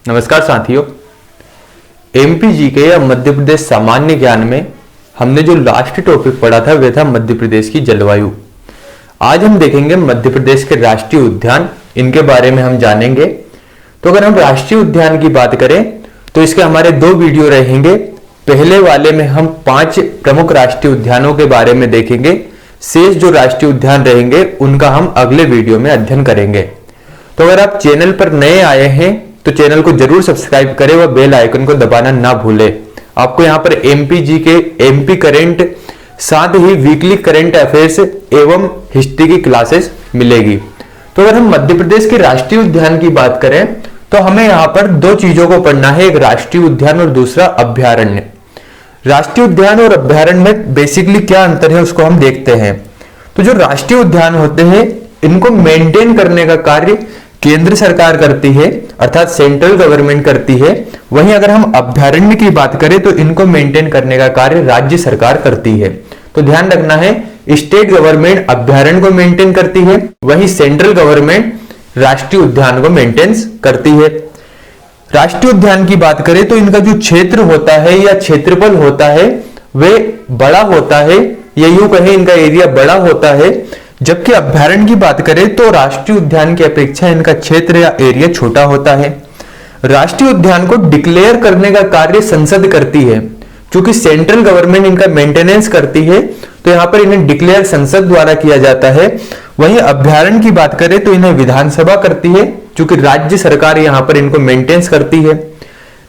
नमस्कार साथियों, MP GK या मध्य प्रदेश सामान्य ज्ञान में हमने जो लास्ट टॉपिक पढ़ा था वह था मध्य प्रदेश की जलवायु। आज हम देखेंगे मध्य प्रदेश के राष्ट्रीय उद्यान, इनके बारे में हम जानेंगे। तो अगर हम राष्ट्रीय उद्यान की बात करें तो इसके हमारे 2 वीडियो रहेंगे। पहले वाले में हम 5 प्रमुख राष्ट्रीय उद्यानों के बारे में देखेंगे। शेष जो राष्ट्रीय उद्यान रहेंगे उनका हम अगले वीडियो में अध्ययन करेंगे। तो अगर आप चैनल पर नए आए हैं तो चैनल को जरूर सब्सक्राइब करें व बेल आइकन को दबाना ना भूलें। आपको यहाँ पर एमपी जीके, एमपी करंट, साथ ही वीकली करंट अफेयर्स एवं हिस्ट्री की क्लासेस मिलेगी। तो अगर हम मध्य प्रदेश के राष्ट्रीय उद्यान की बात करें तो हमें यहाँ पर 2 चीजों को पढ़ना है, एक राष्ट्रीय उद्यान और दूसरा अभ्यारण्य। राष्ट्रीय उद्यान और अभ्यारण्य में बेसिकली क्या अंतर है उसको हम देखते हैं। तो जो राष्ट्रीय उद्यान होते हैं इनको मेंटेन करने का कार्य केंद्र सरकार करती है, अर्थात सेंट्रल गवर्नमेंट करती है। वहीं अगर हम अभ्यारण्य की बात करें तो इनको मेंटेन करने का कार्य राज्य सरकार करती है। तो ध्यान रखना है, स्टेट गवर्नमेंट अभ्यारण्य को मेंटेन करती है, वहीं सेंट्रल गवर्नमेंट राष्ट्रीय उद्यान को मेंटेन करती है। राष्ट्रीय उद्यान की बात करें तो इनका जो क्षेत्र होता है या क्षेत्रफल होता है वे बड़ा होता है, या यूं कहें इनका एरिया बड़ा होता है। जबकि अभ्यारण्य की बात करें तो राष्ट्रीय उद्यान की अपेक्षा इनका क्षेत्र या एरिया छोटा होता है। राष्ट्रीय उद्यान को डिक्लेयर करने का कार्य संसद करती है। क्योंकि सेंट्रल गवर्नमेंट इनका मेंटेनेंस करती है तो यहाँ पर इन्हें डिक्लेयर संसद द्वारा किया जाता है। वहीं अभ्यारण्य की बात करें तो इन्हें विधानसभा करती है, क्योंकि राज्य सरकार यहाँ पर इनको मेंटेन करती है।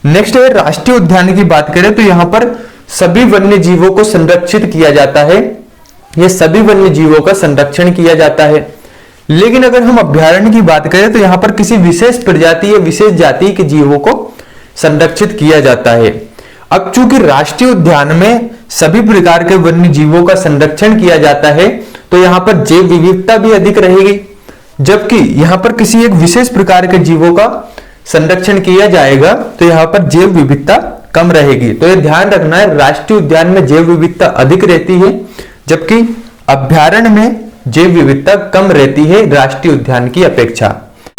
नेक्स्ट है राष्ट्रीय उद्यान की बात करें तो यहाँ पर सभी वन्य जीवों को संरक्षित किया जाता है, ये सभी वन्य जीवों का संरक्षण किया जाता है। लेकिन अगर हम अभ्यारण्य की बात करें तो यहाँ पर किसी विशेष प्रजाति या विशेष जाति के जीवों को संरक्षित किया जाता है। अब चूंकि राष्ट्रीय उद्यान में सभी प्रकार के वन्य जीवों का संरक्षण किया जाता है तो यहाँ पर जैव विविधता भी अधिक रहेगी, जबकि यहाँ पर किसी एक विशेष प्रकार के जीवों का संरक्षण किया जाएगा तो यहाँ पर जैव विविधता कम रहेगी। तो ये ध्यान रखना है, राष्ट्रीय उद्यान में जैव विविधता अधिक रहती है जबकि अभ्यारण्य में जैव विविधता कम रहती है राष्ट्रीय उद्यान की अपेक्षा।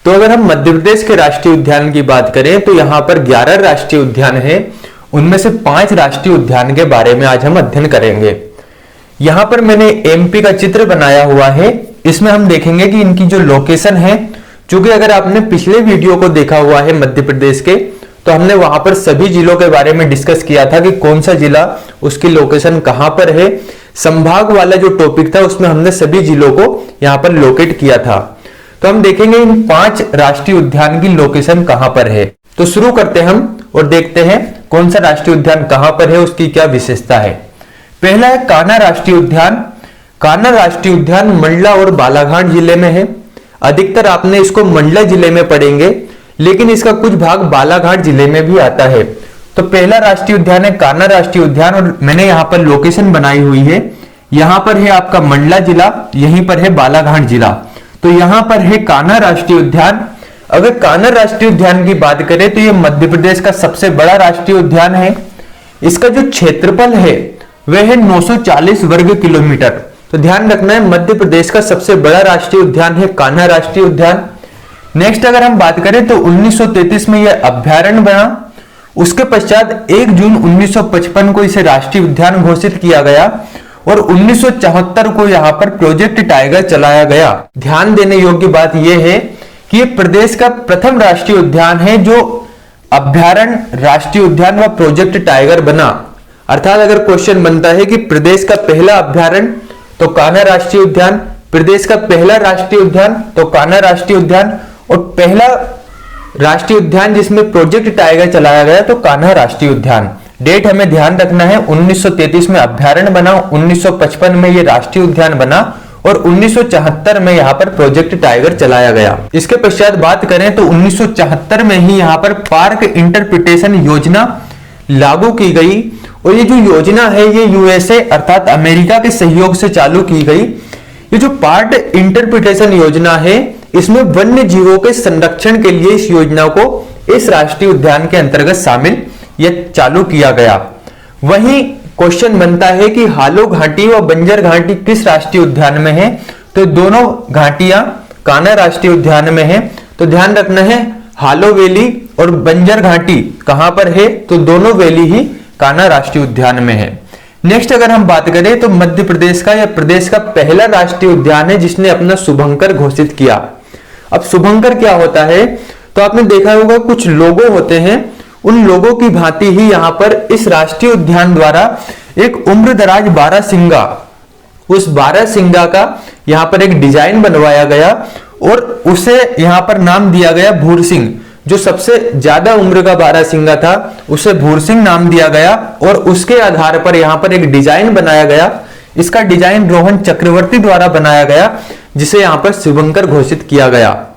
तो अगर हम मध्य प्रदेश के राष्ट्रीय उद्यान की बात करें तो यहाँ पर 11 राष्ट्रीय उद्यान है, उनमें से 5 राष्ट्रीय उद्यान के बारे में आज हम अध्ययन करेंगे। यहाँ पर मैंने एमपी का चित्र बनाया हुआ है, इसमें हम देखेंगे कि इनकी जो लोकेशन है, चूंकि अगर आपने पिछले वीडियो को देखा हुआ है मध्य प्रदेश के तो हमने वहां पर सभी जिलों के बारे में डिस्कस किया था कि कौन सा जिला उसकी लोकेशन कहां पर है। संभाग वाला जो टॉपिक था उसमें हमने सभी जिलों को यहां पर लोकेट किया था। तो हम देखेंगे इन 5 राष्ट्रीय उद्यान की लोकेशन कहां पर है। तो शुरू करते हैं हम और देखते हैं कौन सा राष्ट्रीय उद्यान कहां पर है, उसकी क्या विशेषता है। पहला है कान्हा राष्ट्रीय उद्यान। कान्हा राष्ट्रीय उद्यान मंडला और बालाघाट जिले में है। अधिकतर आपने इसको मंडला जिले में पढ़ेंगे, लेकिन इसका कुछ भाग बालाघाट जिले में भी आता है। तो पहला राष्ट्रीय उद्यान है कान्हा राष्ट्रीय उद्यान, और मैंने यहाँ पर लोकेशन बनाई हुई है। यहाँ पर है आपका मंडला जिला, यहीं पर है बालाघाट जिला। तो यहाँ पर है कान्हा राष्ट्रीय उद्यान। अगर कान्हा राष्ट्रीय उद्यान की बात करें तो यह मध्य प्रदेश का सबसे बड़ा राष्ट्रीय उद्यान है। इसका जो क्षेत्रफल है वह है 940 वर्ग किलोमीटर। तो ध्यान रखना है, मध्य प्रदेश का सबसे बड़ा राष्ट्रीय उद्यान है कान्हा राष्ट्रीय उद्यान। नेक्स्ट अगर हम बात करें तो 1933 में यह अभ्यारण्य बना। उसके पश्चात 1 जून 1955 को इसे राष्ट्रीय उद्यान घोषित किया गया और 1974 को यहाँ पर प्रोजेक्ट टाइगर चलाया गया। ध्यान देने योग्य बात यह है कि यह प्रदेश का प्रथम राष्ट्रीय उद्यान है जो अभ्यारण्य, राष्ट्रीय उद्यान व प्रोजेक्ट टाइगर बना। अर्थात अगर क्वेश्चन बनता है कि प्रदेश का पहला अभ्यारण्य तो कान्हा राष्ट्रीय उद्यान, प्रदेश का पहला राष्ट्रीय उद्यान तो कान्हा राष्ट्रीय उद्यान, और पहला राष्ट्रीय उद्यान जिसमें प्रोजेक्ट टाइगर चलाया गया तो कान्हा राष्ट्रीय उद्यान। डेट हमें ध्यान रखना है, 1933 में अभ्यारण्य बना, 1955 में यह राष्ट्रीय उद्यान बना और 1974 में यहाँ पर प्रोजेक्ट टाइगर चलाया गया। इसके पश्चात बात करें तो 1974 में ही यहाँ पर पार्क इंटरप्रिटेशन योजना लागू की गई, और ये जो योजना है ये यूएसए अर्थात अमेरिका के सहयोग से चालू की गई। ये जो पार्क इंटरप्रिटेशन योजना है इसमें वन्य जीवों के संरक्षण के लिए इस योजना को इस राष्ट्रीय उद्यान के अंतर्गत शामिल या चालू किया गया। वहीं क्वेश्चन बनता है कि हालो घाटी व बंजर घाटी किस राष्ट्रीय उद्यान में है, तो दोनों घाटियां कान्हा राष्ट्रीय उद्यान में है। तो ध्यान रखना है, हालो वैली और बंजर घाटी कहां पर है? तो दोनों वैली ही कान्हा राष्ट्रीय उद्यान में है। नेक्स्ट अगर हम बात करें तो मध्य प्रदेश का या प्रदेश का पहला राष्ट्रीय उद्यान है जिसने अपना शुभंकर घोषित किया। अब शुभंकर क्या होता है? तो आपने देखा होगा कुछ लोगो होते हैं, उन लोगों की भांति ही यहाँ पर इस राष्ट्रीय उद्यान द्वारा एक उम्रदराज बारहसिंगा, उस बारहसिंगा का यहाँ पर एक डिजाइन बनवाया गया और उसे यहाँ पर नाम दिया गया भूरसिंह। जो सबसे ज्यादा उम्र का बारहसिंगा था उसे भूरसिंह नाम दिया गया और उसके आधार पर यहाँ पर एक डिजाइन बनाया गया। इसका डिजाइन रोहन चक्रवर्ती द्वारा बनाया गया जिसे यहाँ पर शुभंकर घोषित किया गया।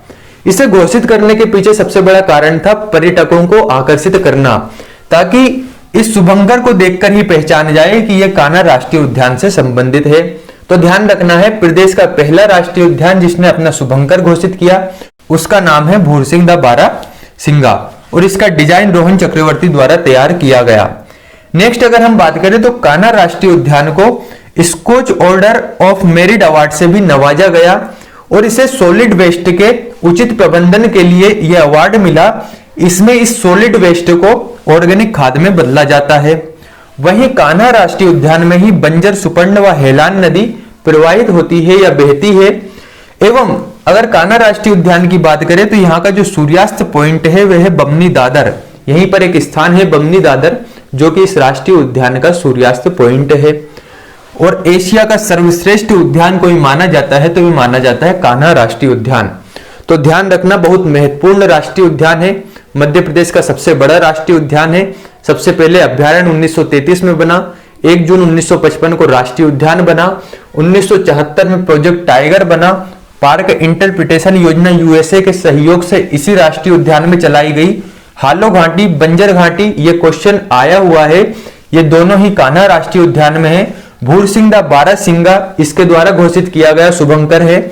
इसे घोषित करने के पीछे सबसे बड़ा कारण था पर्यटकों को आकर्षित करना, ताकि इस शुभंकर को देखकर ही पहचान जाए कि यह कान्हा राष्ट्रीय उद्यान से संबंधित है। तो ध्यान रखना है, प्रदेश का पहला राष्ट्रीय उद्यान जिसने अपना शुभंकर घोषित किया उसका नाम है भूरसिंह द बारहसिंगा और इसका डिजाइन रोहन चक्रवर्ती द्वारा तैयार किया गया। नेक्स्ट अगर हम बात करें तो कान्हा राष्ट्रीय उद्यान को Skoch order of merit award से भी नवाजा गया और इसे सॉलिड वेस्ट के उचित प्रबंधन के लिए यह अवार्ड मिला। इसमें इस सॉलिड वेस्ट को ऑर्गेनिक खाद में बदला जाता है। वहीं कान्हा राष्ट्रीय उद्यान में ही बंजर, सुपर्ण व हेलान नदी प्रवाहित होती है या बहती है। एवं अगर कान्हा राष्ट्रीय उद्यान की बात करें तो यहाँ का जो सूर्यास्त पॉइंट है वह है बमनी दादर। यहीं पर एक स्थान है बमनी दादर जो कि इस राष्ट्रीय उद्यान का सूर्यास्त पॉइंट है। और एशिया का सर्वश्रेष्ठ उद्यान कोई माना जाता है तो भी माना जाता है कान्हा राष्ट्रीय उद्यान। तो ध्यान रखना, बहुत महत्वपूर्ण राष्ट्रीय उद्यान है, मध्य प्रदेश का सबसे बड़ा राष्ट्रीय उद्यान है। सबसे पहले अभ्यारण्य 1933 में बना, 1 जून 1955 को राष्ट्रीय उद्यान बना, 1974 में प्रोजेक्ट टाइगर बना। पार्क इंटरप्रिटेशन योजना यूएसए के सहयोग से इसी राष्ट्रीय उद्यान में चलाई गई। हालो घाटी, बंजर घाटी, ये क्वेश्चन आया हुआ है, ये दोनों ही कान्हा राष्ट्रीय उद्यान में है। भूरसिंह द बारहसिंगा इसके द्वारा घोषित किया गया शुभंकर है।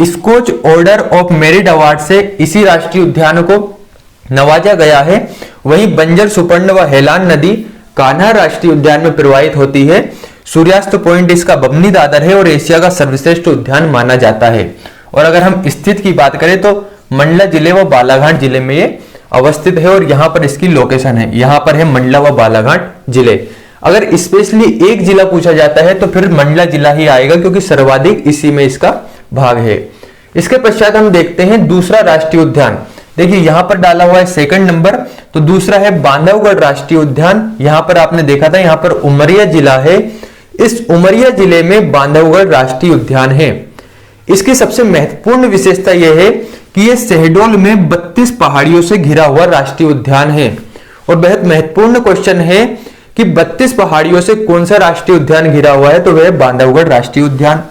Skoch order of merit award से इसी राष्ट्रीय उद्यान को नवाजा गया है। वहीं बंजर, सुपर्ण व हेलान नदी कान्हा राष्ट्रीय उद्यान में प्रवाहित होती है। सूर्यास्त पॉइंट इसका बमनी दादर है और एशिया का सर्वश्रेष्ठ उद्यान माना जाता है। और अगर हम स्थित की बात करें तो मंडला जिले व बालाघाट जिले में ये अवस्थित है और यहाँ पर इसकी लोकेशन है, यहाँ पर है मंडला व बालाघाट जिले। अगर स्पेशली एक जिला पूछा जाता है तो फिर मंडला जिला ही आएगा क्योंकि सर्वाधिक इसी में इसका भाग है। इसके पश्चात हम देखते हैं दूसरा राष्ट्रीय उद्यान। देखिए यहाँ पर डाला हुआ है सेकंड नंबर, तो दूसरा है बांधवगढ़ राष्ट्रीय उद्यान। यहाँ पर आपने देखा था यहाँ पर उमरिया जिला है, इस उमरिया जिले में बांधवगढ़ राष्ट्रीय उद्यान है। इसकी सबसे महत्वपूर्ण विशेषता यह है कि यह शहडोल में 32 पहाड़ियों से घिरा हुआ राष्ट्रीय उद्यान है। और बहुत महत्वपूर्ण क्वेश्चन है कि 32 पहाड़ियों से कौन सा राष्ट्रीय उद्यान घिरा हुआ है, तो वह बांधवगढ़ राष्ट्रीय उद्यान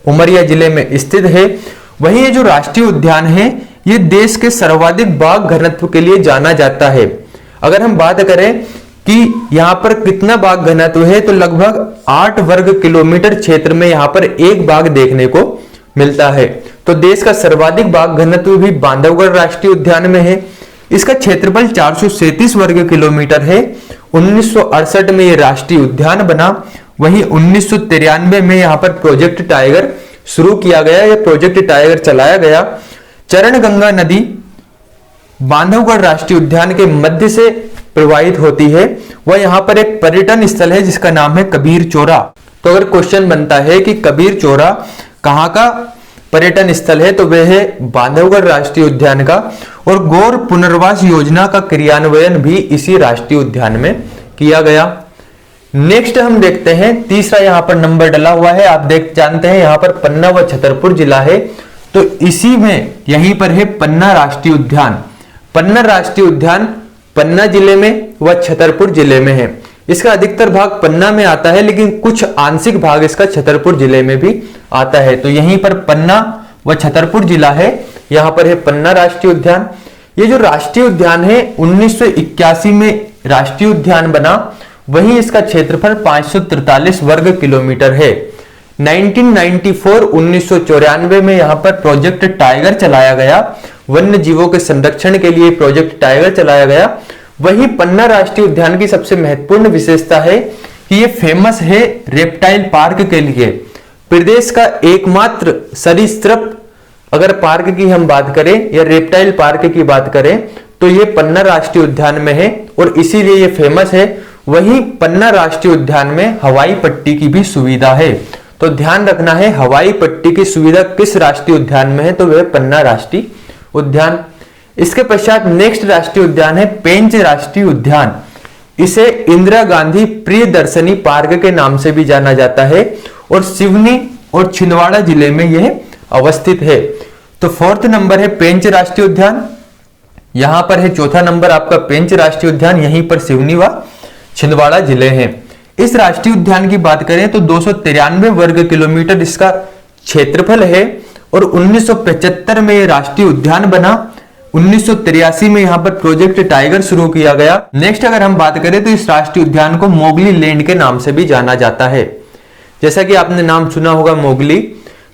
उमरिया जिले में स्थित है। वहीं ये जो राष्ट्रीय उद्यान है ये देश के सर्वाधिक बाघ घनत्व के लिए जाना जाता है। अगर हम बात करें कि यहाँ पर कितना बाघ घनत्व है तो लगभग 8 वर्ग किलोमीटर क्षेत्र में यहाँ पर एक बाघ देखने को मिलता है। तो देश का सर्वाधिक बाघ घनत्व भी बांधवगढ़ राष्ट्रीय उद्यान में है। इसका क्षेत्रफल 437 वर्ग किलोमीटर है। 1968 में यह राष्ट्रीय उद्यान बना। वहीं 1993 में यहाँ पर प्रोजेक्ट टाइगर शुरू किया गया, यह प्रोजेक्ट टाइगर चलाया गया। चरण गंगा नदी बांधवगढ़ राष्ट्रीय उद्यान के मध्य से प्रवाहित होती है। वह यहाँ पर एक पर्यटन स्थल है जिसका नाम है कबीर चौरा। तो अगर क्वेश्चन बनता है कि कबीर चौरा कहाँ का पर्यटन स्थल है तो वह है बांधवगढ़ राष्ट्रीय उद्यान का। और गौर पुनर्वास योजना का क्रियान्वयन भी इसी राष्ट्रीय उद्यान में किया गया। नेक्स्ट हम देखते हैं तीसरा यहाँ पर नंबर डला हुआ है, आप जानते हैं यहाँ पर पन्ना व छतरपुर जिला है, तो इसी में यहीं पर है पन्ना राष्ट्रीय उद्यान। पन्ना राष्ट्रीय उद्यान पन्ना जिले में व छतरपुर जिले में है। इसका अधिकतर भाग पन्ना में आता है लेकिन कुछ आंशिक भाग इसका छतरपुर जिले में भी आता है। तो यहीं पर पन्ना व छतरपुर जिला है, यहाँ पर है पन्ना राष्ट्रीय उद्यान। ये जो राष्ट्रीय उद्यान है 1981 में राष्ट्रीय उद्यान बना। वहीं इसका क्षेत्रफल 543 वर्ग किलोमीटर है। 1994 में यहाँ पर प्रोजेक्ट टाइगर चलाया गया, वन्य जीवों के संरक्षण के लिए प्रोजेक्ट टाइगर चलाया गया। वहीं पन्ना राष्ट्रीय उद्यान की सबसे महत्वपूर्ण विशेषता है कि ये फेमस है रेप्टाइल पार्क के लिए। प्रदेश का एकमात्र सरीसृप अगर पार्क की हम बात करें या रेप्टाइल पार्क की बात करें तो ये पन्ना राष्ट्रीय उद्यान में है और इसीलिए ये फेमस है। वहीं पन्ना राष्ट्रीय उद्यान में हवाई पट्टी की भी सुविधा है। तो ध्यान रखना है, हवाई पट्टी की सुविधा किस राष्ट्रीय उद्यान में है, तो वह पन्ना राष्ट्रीय उद्यान। इसके पश्चात नेक्स्ट राष्ट्रीय उद्यान है पेंच राष्ट्रीय उद्यान। इसे इंदिरा गांधी प्रियदर्शनी पार्क के नाम से भी जाना जाता है और सिवनी और छिंदवाड़ा जिले में यह अवस्थित है। तो फोर्थ नंबर है पेंच राष्ट्रीय उद्यान, यहां पर है चौथा नंबर आपका पेंच राष्ट्रीय उद्यान, यहीं पर सिवनी व छिंदवाड़ा जिले हैं। इस राष्ट्रीय उद्यान की बात करें तो 293 वर्ग किलोमीटर इसका क्षेत्रफल है और 1975 में यह राष्ट्रीय उद्यान बना। 1983 में यहां पर प्रोजेक्ट टाइगर शुरू किया गया। नेक्स्ट अगर हम बात करें तो इस राष्ट्रीय उद्यान को मोगली लैंड के नाम से भी जाना जाता है। जैसा कि आपने नाम सुना होगा मोगली,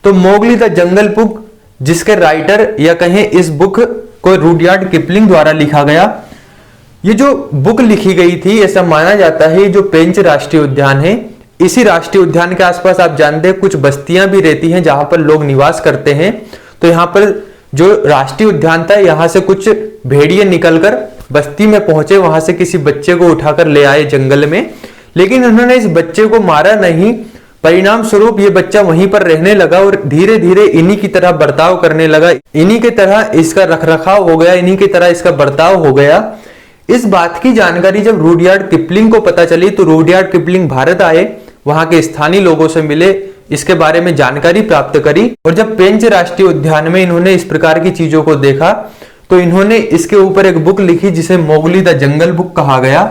तो मोगली द जंगल बुक, जिसके राइटर या कहें इस बुक को रुडयार्ड किपलिंग द्वारा लिखा गया। ये जो बुक लिखी गई थी, ऐसा माना जाता है जो पेंच राष्ट्रीय उद्यान है, इसी राष्ट्रीय उद्यान के आसपास आप जानते हैं कुछ बस्तियां भी रहती हैं जहां पर लोग निवास करते हैं। तो यहाँ पर जो राष्ट्रीय उद्यान था, यहाँ से कुछ भेड़िए निकलकर बस्ती में पहुंचे, वहां से किसी बच्चे को उठाकर ले आए जंगल में, लेकिन उन्होंने इस बच्चे को मारा नहीं। परिणाम स्वरूप ये बच्चा वहीं पर रहने लगा और धीरे धीरे इन्हीं की तरह बर्ताव करने लगा, इन्हीं की तरह इसका रखरखाव हो गया, इन्हीं की तरह इसका बर्ताव हो गया। इस बात की जानकारी जब रुडयार्ड किपलिंग को पता चली तो रुडयार्ड किपलिंग भारत आए, वहां के स्थानीय लोगों से मिले, इसके बारे में जानकारी प्राप्त करी और जब पेंच राष्ट्रीय उद्यान में इन्होंने इस प्रकार की चीजों को देखा तो इन्होंने इसके ऊपर एक बुक लिखी जिसे मोगली द जंगल बुक कहा गया।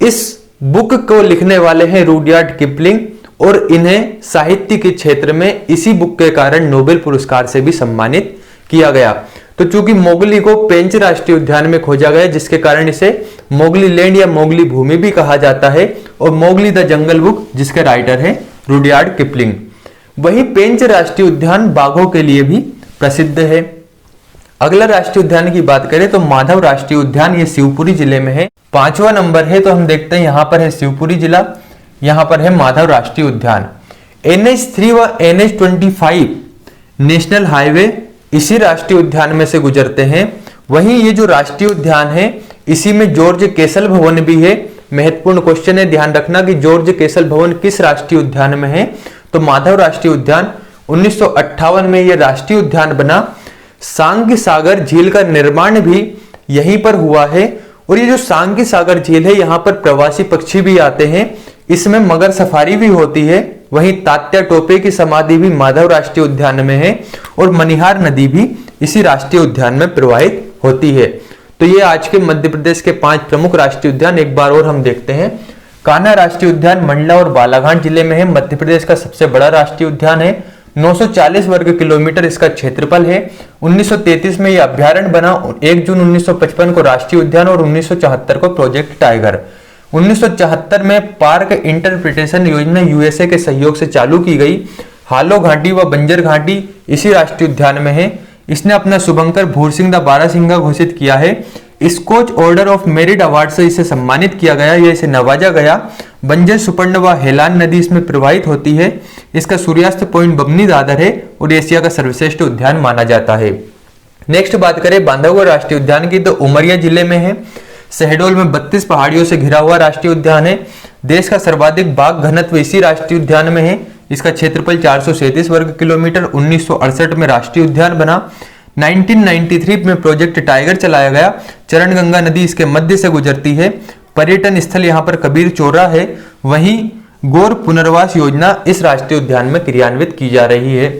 इस बुक को लिखने वाले हैं रुडयार्ड किपलिंग और इन्हें साहित्य के क्षेत्र में इसी बुक के कारण नोबेल पुरस्कार से भी सम्मानित किया गया। तो चूंकि मोगली को पेंच राष्ट्रीय उद्यान में खोजा गया, जिसके कारण इसे मोगली लैंड या मोगली भूमि भी कहा जाता है और मोगली द जंगल बुक जिसके राइटर है रुडयार्ड किपलिंग। वहीं पेंच राष्ट्रीय उद्यान बाघों के लिए भी प्रसिद्ध है। अगला राष्ट्रीय उद्यान की बात करें तो माधव राष्ट्रीय उद्यान, ये शिवपुरी जिले में है। 5वां नंबर है, तो हम देखते हैं यहाँ पर है शिवपुरी जिला, यहाँ पर है माधव राष्ट्रीय उद्यान। NH3 व NH25 नेशनल हाईवे इसी राष्ट्रीय उद्यान में से गुजरते हैं। वहीं ये जो राष्ट्रीय उद्यान है इसी में जॉर्ज कैसल भवन भी है। महत्वपूर्ण क्वेश्चन है, ध्यान रखना कि जॉर्ज कैसल भवन किस राष्ट्रीय उद्यान में है, तो माधव राष्ट्रीय उद्यान। 1958 में यह राष्ट्रीय उद्यान बना। सांग सागर झील का निर्माण भी यहीं पर हुआ है और ये जो सांग सागर झील है यहाँ पर प्रवासी पक्षी भी आते हैं, इसमें मगर सफारी भी होती है। वहीं तात्या टोपे की समाधि भी माधव राष्ट्रीय उद्यान में है और मनिहार नदी भी इसी राष्ट्रीय उद्यान में प्रवाहित होती है। तो ये आज के मध्य प्रदेश के 5 प्रमुख राष्ट्रीय उद्यान एक बार और हम देखते हैं। कान्हा राष्ट्रीय उद्यान मंडला और बालाघाट जिले में है, मध्य प्रदेश का सबसे बड़ा राष्ट्रीय उद्यान है। 940 वर्ग किलोमीटर इसका क्षेत्रफल है। 1933 में यह अभ्यारण्य बना, 1 जून 1955 को राष्ट्रीय उद्यान और 1974 को प्रोजेक्ट टाइगर। 1974 में पार्क इंटरप्रिटेशन योजना यूएसए के सहयोग से चालू की गई। हालो घाटी व बंजर घाटी इसी राष्ट्रीय उद्यान में है। इसने अपना शुभंकर भूरसिंह द बारासिंगा घोषित किया है। Skoch order of merit award से इसे सम्मानित किया गया या इसे नवाजा गया। बंजर सुपर्ण व हेलान नदी इसमें प्रवाहित होती है। इसका सूर्यास्त पॉइंट बमनी दादर है और एशिया का सर्वश्रेष्ठ उद्यान माना जाता है। नेक्स्ट बात करें बांधवगढ़ राष्ट्रीय उद्यान की, तो उमरिया जिले में है। शहडोल में 32 पहाड़ियों से घिरा हुआ राष्ट्रीय उद्यान है। देश का सर्वाधिक बाघ घनत्व इसी राष्ट्रीय उद्यान में है। इसका क्षेत्रफल 437 वर्ग किलोमीटर। 1968 में राष्ट्रीय उद्यान बना। 1993 में प्रोजेक्ट टाइगर चलाया गया। चरण गंगा नदी इसके मध्य से गुजरती है। पर्यटन स्थल यहाँ पर कबीर चौरा है। वहीं गौर पुनर्वास योजना इस राष्ट्रीय उद्यान में क्रियान्वित की जा रही है।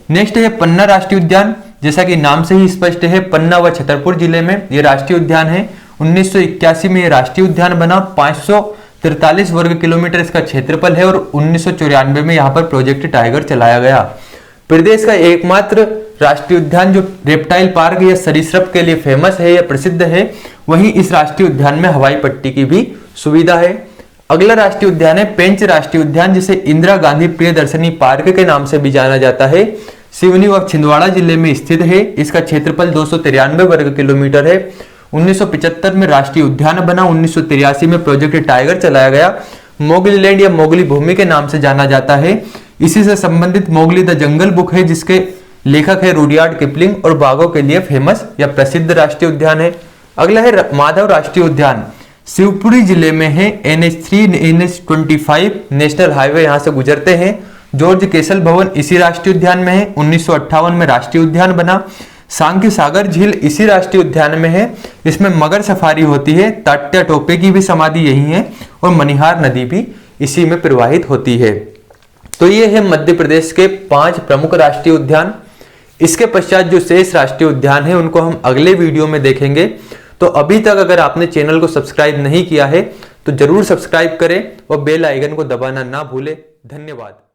नेक्स्ट है पन्ना राष्ट्रीय उद्यान, जैसा कि नाम से ही स्पष्ट है, पन्ना व छतरपुर जिले में यह राष्ट्रीय उद्यान है। 1981 में यह राष्ट्रीय उद्यान बना। 543 वर्ग किलोमीटर इसका क्षेत्रफल है और 1994 में यहाँ पर प्रोजेक्ट टाइगर चलाया गया। प्रदेश का एकमात्र राष्ट्रीय उद्यान जो रेप्टाइल पार्क या सरीसृप के लिए फेमस है या प्रसिद्ध है, वहीं इस राष्ट्रीय उद्यान में हवाई पट्टी की भी सुविधा है। अगला राष्ट्रीय उद्यान है पेंच राष्ट्रीय उद्यान, जिसे इंदिरा गांधी प्रियदर्शनी पार्क के नाम से भी जाना जाता है। सिवनी व छिंदवाड़ा जिले में स्थित है। इसका क्षेत्रफल 293 वर्ग किलोमीटर है। 1975 में राष्ट्रीय उद्यान बना। 1983 में प्रोजेक्ट टाइगर चलाया गया। मोगली लैंड या मोगली भूमि के नाम से जाना जाता है। इसी से संबंधित मोगली द जंगल बुक है, जिसके लेखक है रुडयार्ड किपलिंग और बाघों के लिए फेमस या प्रसिद्ध राष्ट्रीय उद्यान है। अगला है माधव राष्ट्रीय उद्यान, शिवपुरी जिले में है। NH3 NH25 नेशनल हाईवे यहां से गुजरते हैं। जॉर्ज केसल भवन इसी राष्ट्रीय उद्यान में है। 1958 में राष्ट्रीय उद्यान बना। सांख्य सागर झील इसी राष्ट्रीय उद्यान में है। इसमें मगर सफारी होती है। तात्या टोपे की भी समाधि यही है और मनिहार नदी भी इसी में प्रवाहित होती है। तो ये है मध्य प्रदेश के 5 प्रमुख राष्ट्रीय उद्यान। इसके पश्चात जो शेष राष्ट्रीय उद्यान है उनको हम अगले वीडियो में देखेंगे। तो अभी तक अगर आपने चैनल को सब्सक्राइब नहीं किया है तो जरूर सब्सक्राइब करें और बेल आइकन को दबाना ना भूलें। धन्यवाद।